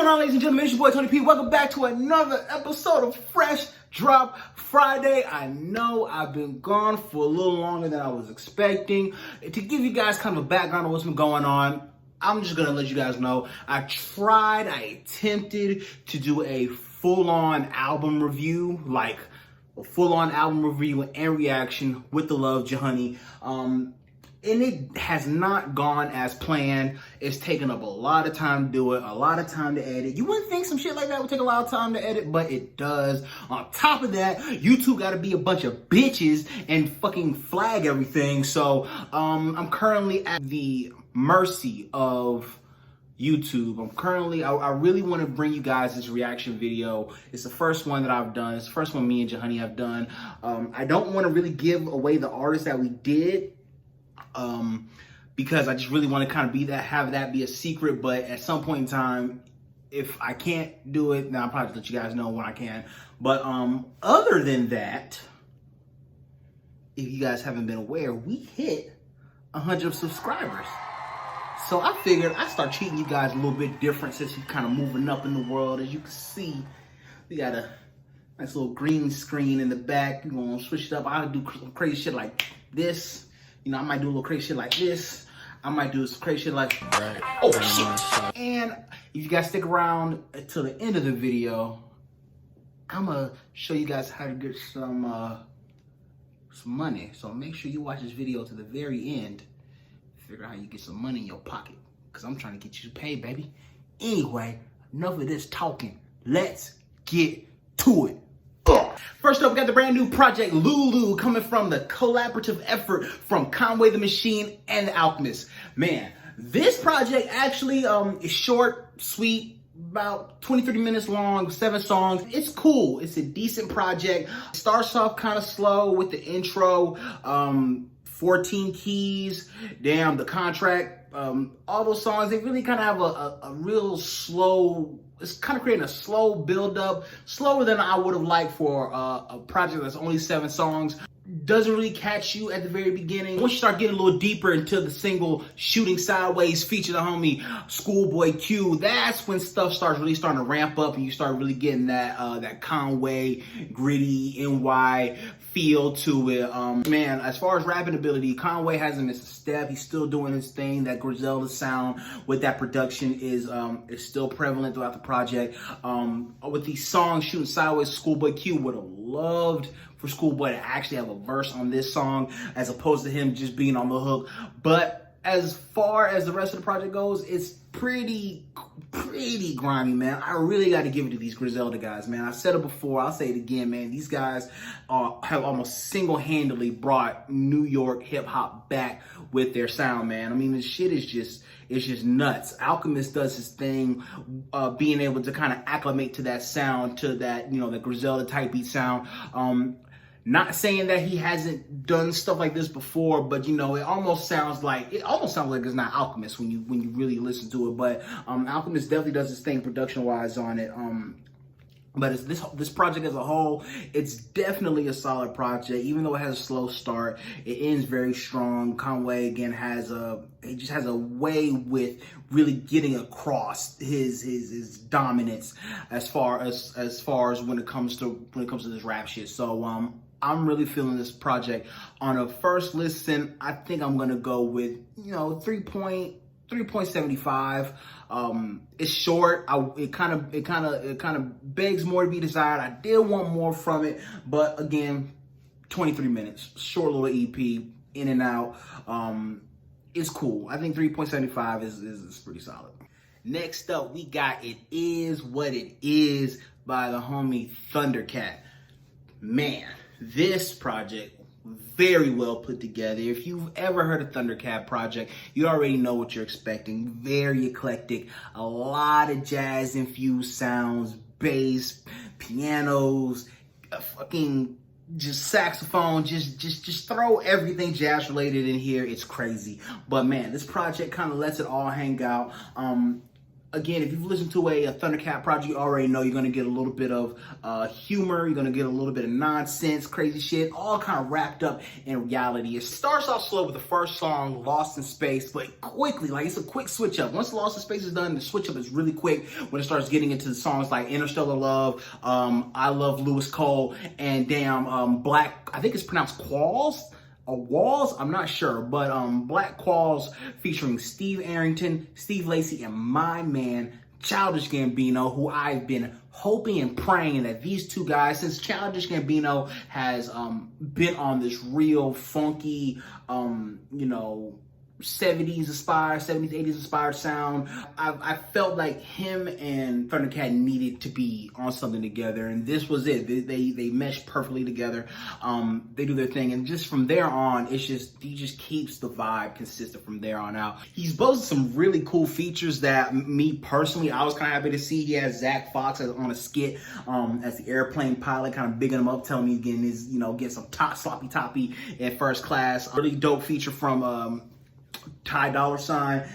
going on, ladies and gentlemen? It's your boy Tony P. Welcome back to another episode of Fresh Drop Friday. I know I've been gone for a little longer than I was expecting. To give you guys kind of a background of what's been going on, I'm just gonna let you guys know I attempted to do a full-on album review, like a full-on album review and reaction with the love, Jahoney. And it has not gone as planned. It's taken up a lot of time to do it, a lot of time to edit. You wouldn't think some shit like that would take a lot of time to edit, but it does. On top of that, YouTube gotta be a bunch of bitches and fucking flag everything. So I'm currently at the mercy of YouTube. I really want to bring you guys this reaction video. It's the first one that I've done. It's the first one me and Jahoney have done. I don't want to really give away the artist that we did, because I just really want to kind of have that be a secret. But at some point in time, if I can't do it, then I'll probably let you guys know when I can. But other than that, if you guys haven't been aware, we hit 100 subscribers. So I figured I'd start treating you guys a little bit different since you're kind of moving up in the world. As you can see, we got a nice little green screen in the back. We're going to switch it up. I'll do some crazy shit like this. You know, I might do a little crazy shit like this. I might do some crazy shit like, oh shit. And if you guys stick around until the end of the video, I'm going to show you guys how to get some money. So make sure you watch this video to the very end. Figure out how you get some money in your pocket, because I'm trying to get you paid, baby. Anyway, enough of this talking. Let's get to it. First up, we got the brand new project Lulu, coming from the collaborative effort from Conway The Machine and the Alchemist. Man, this project actually is short, sweet, about 20-30 minutes long, 7 songs. It's cool. It's a decent project. It starts off kind of slow with the intro. 14 keys, damn, the contract, all those songs, they really kind of have a real slow, it's kind of creating a slow build up, slower than I would have liked for a project that's only 7 songs. Doesn't really catch you at the very beginning. Once you start getting a little deeper into the single Shooting Sideways, feature the homie Schoolboy Q, that's when stuff starting to ramp up and you start really getting that Conway gritty NY feel to it. Man, as far as rapping ability, Conway hasn't missed a step. He's still doing his thing. That Grisleda sound with that production is still prevalent throughout the project. With these songs, Shooting Sideways, Schoolboy Q would have loved for Schoolboy to actually have a verse on this song as opposed to him just being on the hook. But as far as the rest of the project goes, it's pretty grimy, man. I really got to give it to these Grisleda guys, man. I said it before, I'll say it again, man. These guys have almost single-handedly brought New York hip-hop back with their sound, man. I mean, this shit is just, it's just nuts. Alchemist does his thing, being able to kind of acclimate to that sound, to that, you know, the Griselda type beat sound. Not saying that he hasn't done stuff like this before, but you know, it almost sounds like it's not Alchemist when you really listen to it. But Alchemist definitely does his thing production wise on it. But it's this project as a whole, it's definitely a solid project. Even though it has a slow start, it ends very strong. Conway again he just has a way with really getting across his dominance as far as when it comes to this rap shit. So I'm really feeling this project. On a first listen, I think I'm gonna go with, you know, 3.75. It's short. It kind of begs more to be desired. I did want more from it, but again, 23 minutes, short little EP, in and out. It's cool. I think 3.75 is pretty solid. Next up, we got It Is What It Is by the homie Thundercat. Man, this project, very well put together. If you've ever heard of Thundercat project, you already know what you're expecting. Very eclectic, a lot of jazz infused sounds, bass, pianos, fucking just saxophone, just throw everything jazz related in here. It's crazy. But man, this project kind of lets it all hang out. Again, if you've listened to a Thundercat project, you already know you're going to get a little bit of humor. You're going to get a little bit of nonsense, crazy shit, all kind of wrapped up in reality. It starts off slow with the first song, Lost in Space, but quickly, like it's a quick switch up. Once Lost in Space is done, the switch up is really quick when it starts getting into the songs like Interstellar Love, I Love Lewis Cole, and Black, I think it's pronounced Qualls. Walls, I'm not sure, but Black Qualls featuring Steve Arrington, Steve Lacy, and my man Childish Gambino, who I've been hoping and praying that these two guys, since Childish Gambino has been on this real funky, 70s, 80s inspired sound. I felt like him and Thundercat needed to be on something together, and this was it. They meshed perfectly together. They do their thing, and just from there on, he just keeps the vibe consistent from there on out. He's boasted some really cool features that me personally, I was kind of happy to see. He has Zach Fox on a skit as the airplane pilot, kind of bigging him up, telling me getting some sloppy toppy in first class. Really dope feature from Ty Dolla $ign,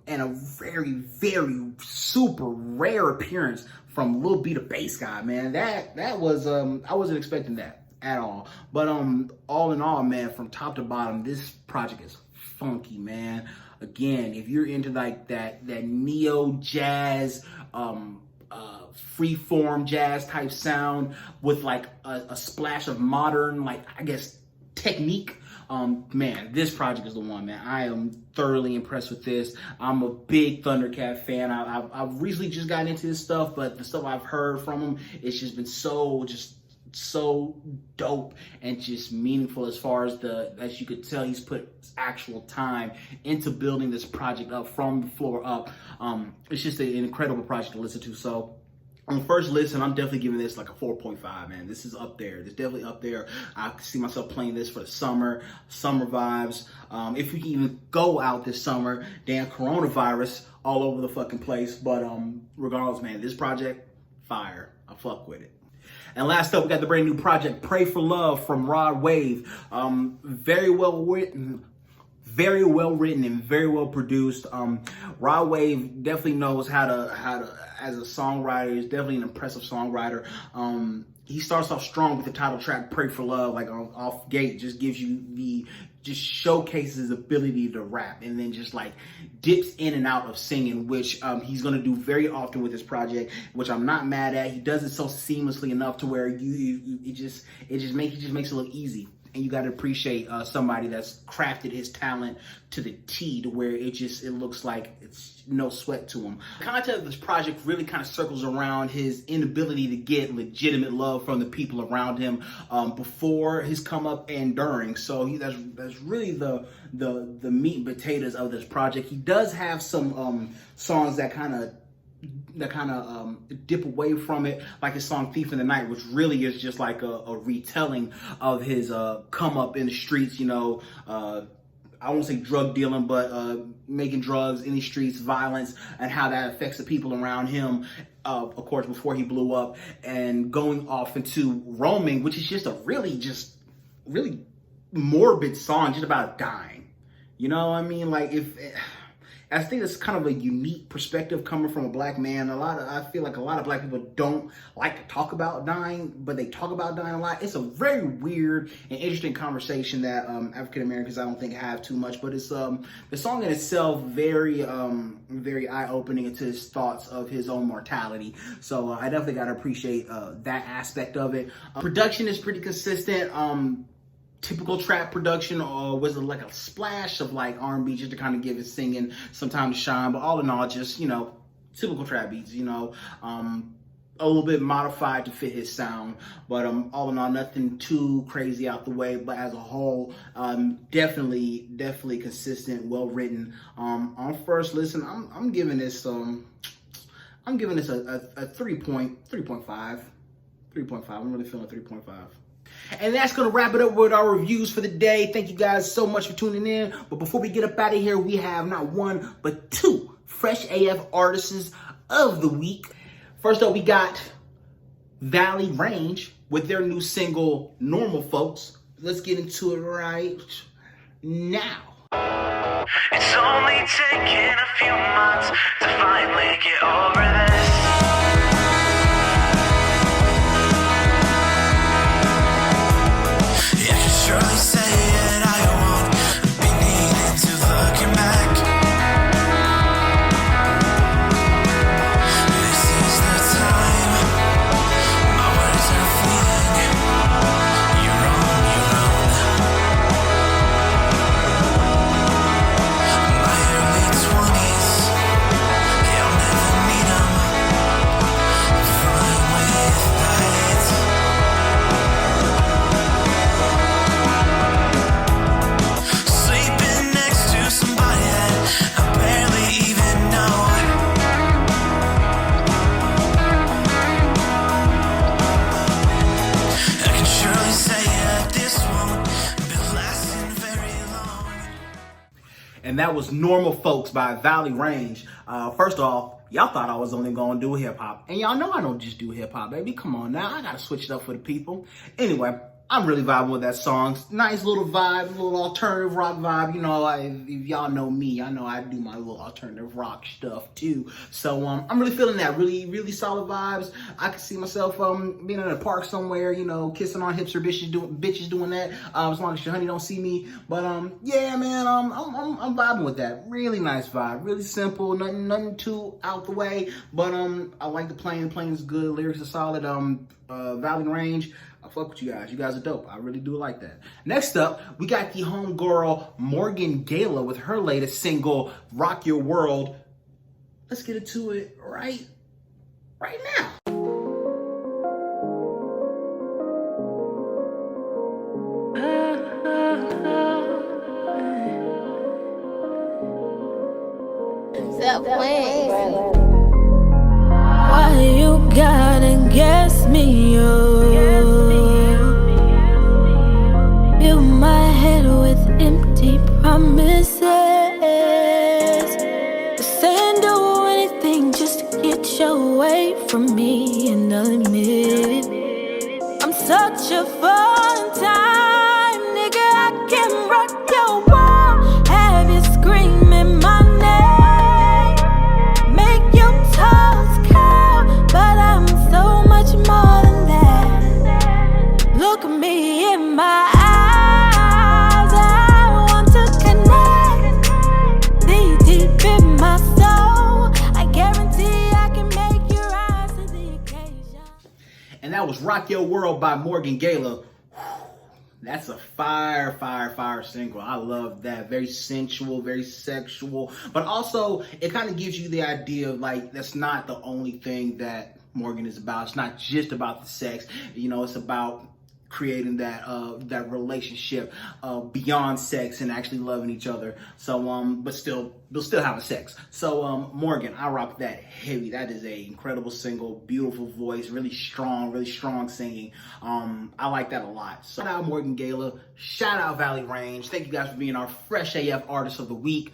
and a very, very super rare appearance from Lil B the Bass Guy, man. That was I wasn't expecting that at all. But all in all, man, from top to bottom, this project is funky, man. Again, if you're into like that neo jazz, freeform jazz type sound with like a splash of modern, like I guess, technique. Man, this project is the one, man. I am thoroughly impressed with this. I'm a big Thundercat fan. I've recently just gotten into this stuff, but the stuff I've heard from him, it's just been so dope and just meaningful as far as you could tell, he's put actual time into building this project up from the floor up. It's just an incredible project to listen to. So on the first listen, I'm definitely giving this like a 4.5, man. This is up there. It's definitely up there. I can see myself playing this for the summer vibes. If we can even go out this summer, damn coronavirus all over the fucking place. But regardless, man, this project, fire. I fuck with it. And last up, we got the brand new project, Pray for Love from Rod Wave. Very well written and very well produced. Rod Wave definitely knows how to as a songwriter. He's definitely an impressive songwriter. He starts off strong with the title track Pray for Love, like off gate, just showcases his ability to rap, and then just like dips in and out of singing, which he's gonna do very often with this project, which I'm not mad at. He does it so seamlessly enough to where it just makes it look easy. And you got to appreciate somebody that's crafted his talent to the T, to where it looks like it's no sweat to him. The content of this project really kind of circles around his inability to get legitimate love from the people around him before his come up and during. So that's really the meat and potatoes of this project. He does have some songs that kind of dip away from it, like his song Thief in the Night, which really is just like a retelling of his come up in the streets, I won't say drug dealing, but making drugs in the streets, violence, and how that affects the people around him, of course, before he blew up, and going off into Roaming, which is just a really morbid song, just about dying. You know what I mean? Like, I think it's kind of a unique perspective coming from a black man. I feel like a lot of black people don't like to talk about dying, but they talk about dying a lot. It's a very weird and interesting conversation that African Americans, I don't think, have too much. But it's the song in itself very eye-opening into his thoughts of his own mortality. So I definitely got to appreciate that aspect of it. Production is pretty consistent. Typical trap production, or was it like a splash of like R&B just to kind of give his singing some time to shine? But all in all, just, typical trap beats, a little bit modified to fit his sound. But all in all, nothing too crazy out the way. But as a whole, definitely consistent, well written. On first listen, I'm giving this a 3.5. 3.5. I'm really feeling 3.5. And that's going to wrap it up with our reviews for the day. Thank you guys so much for tuning in. But before we get up out of here, we have not one, but two fresh AF artists of the week. First up, we got Valley Range with their new single, Normal Folks. Let's get into it right now. It's only taken a few months to finally get over this. I can surely say it, I won't be needing to looking back. This is the time, my words are fleeting. You're on your own. My early 20s, you'll never meet 'em. Fine with that. Sleeping next to somebody that I barely even know. I can surely say that this won't be lasting very long. And that was Normal Folks by Valley Range. First off, y'all thought I was only gonna do hip hop. And y'all know I don't just do hip hop, baby. Come on now, I gotta switch it up for the people. Anyway, I'm really vibing with that song. Nice little vibe, little alternative rock vibe. You know, if y'all know me, I know I do my little alternative rock stuff too. So I'm really feeling that. Really, really solid vibes. I can see myself being in a park somewhere, you know, kissing on hipster bitches doing that. As long as your honey don't see me. But yeah, man, I'm vibing with that. Really nice vibe. Really simple. Nothing too out the way. But I like the playing. The playing is good. Lyrics are solid. Valley Range. I fuck with you guys. You guys are dope. I really do like that. Next up, we got the homegirl Morgan Gayla with her latest single, Rock Your World. Let's get into it right now. Why you gotta guess me up? Fill my head with empty promises. Saying do anything just to get you away from me. And I'll admit, I'm such a fun time, nigga. I can rock your world, have you screaming my name, make your toes curl, but I'm so much more than that. Look at me in my eyes, I want to connect, deep in my soul. I guarantee I can make you rise to the occasion. And that was Rock Your World by Morgan Gayla. That's a fire single. I love that. Very sensual, very sexual. But also, it kind of gives you the idea of, like, that's not the only thing that Morgan is about. It's not just about the sex. You know, it's about creating that relationship beyond sex and actually loving each other. So but they'll still have sex. So Morgan, I rock that heavy. That is a incredible single, beautiful voice, really strong singing. I like that a lot. So shout out Morgan Gayla, shout out Valley Range. Thank you guys for being our Fresh AF Artist of the Week.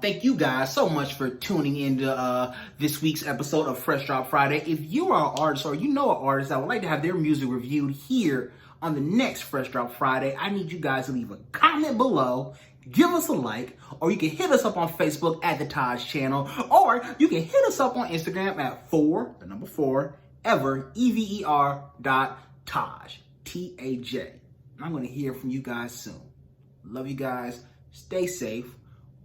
Thank you guys so much for tuning into this week's episode of Fresh Drop Friday. If you are an artist or you know an artist that would like to have their music reviewed here on the next Fresh Drop Friday, I need you guys to leave a comment below, give us a like, or you can hit us up on Facebook at TheTAJChannel, or you can hit us up on Instagram at 4 ever, EVER.Taj, TAJ. And I'm going to hear from you guys soon. Love you guys. Stay safe.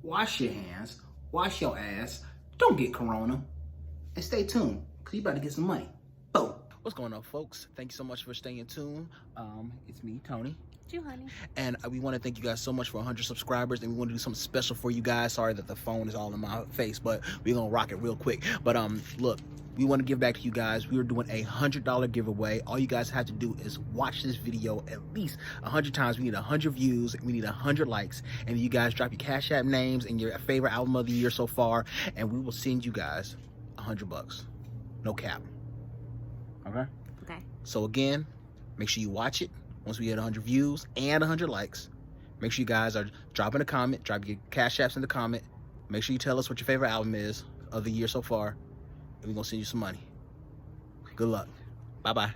Wash your hands. Wash your ass. Don't get corona. And stay tuned, because you about to get some money. Boom. What's going on, folks? Thank you so much for staying tuned. It's me, Tony. You, honey. And we want to thank you guys so much for 100 subscribers, and we want to do something special for you guys. Sorry that the phone is all in my face, but we're gonna rock it real quick. But look, we want to give back to you guys. We are doing a $100 giveaway. All you guys have to do is watch this video at least 100 times. We need 100 views, we need 100 likes, and you guys drop your Cash App names and your favorite album of the year so far, and we will send you guys $100. No cap. Okay? Okay. So again, make sure you watch it. Once we get 100 views and 100 likes, make sure you guys are dropping a comment, drop your Cash Apps in the comment. Make sure you tell us what your favorite album is of the year so far, and we're gonna send you some money. Good luck. Bye-bye.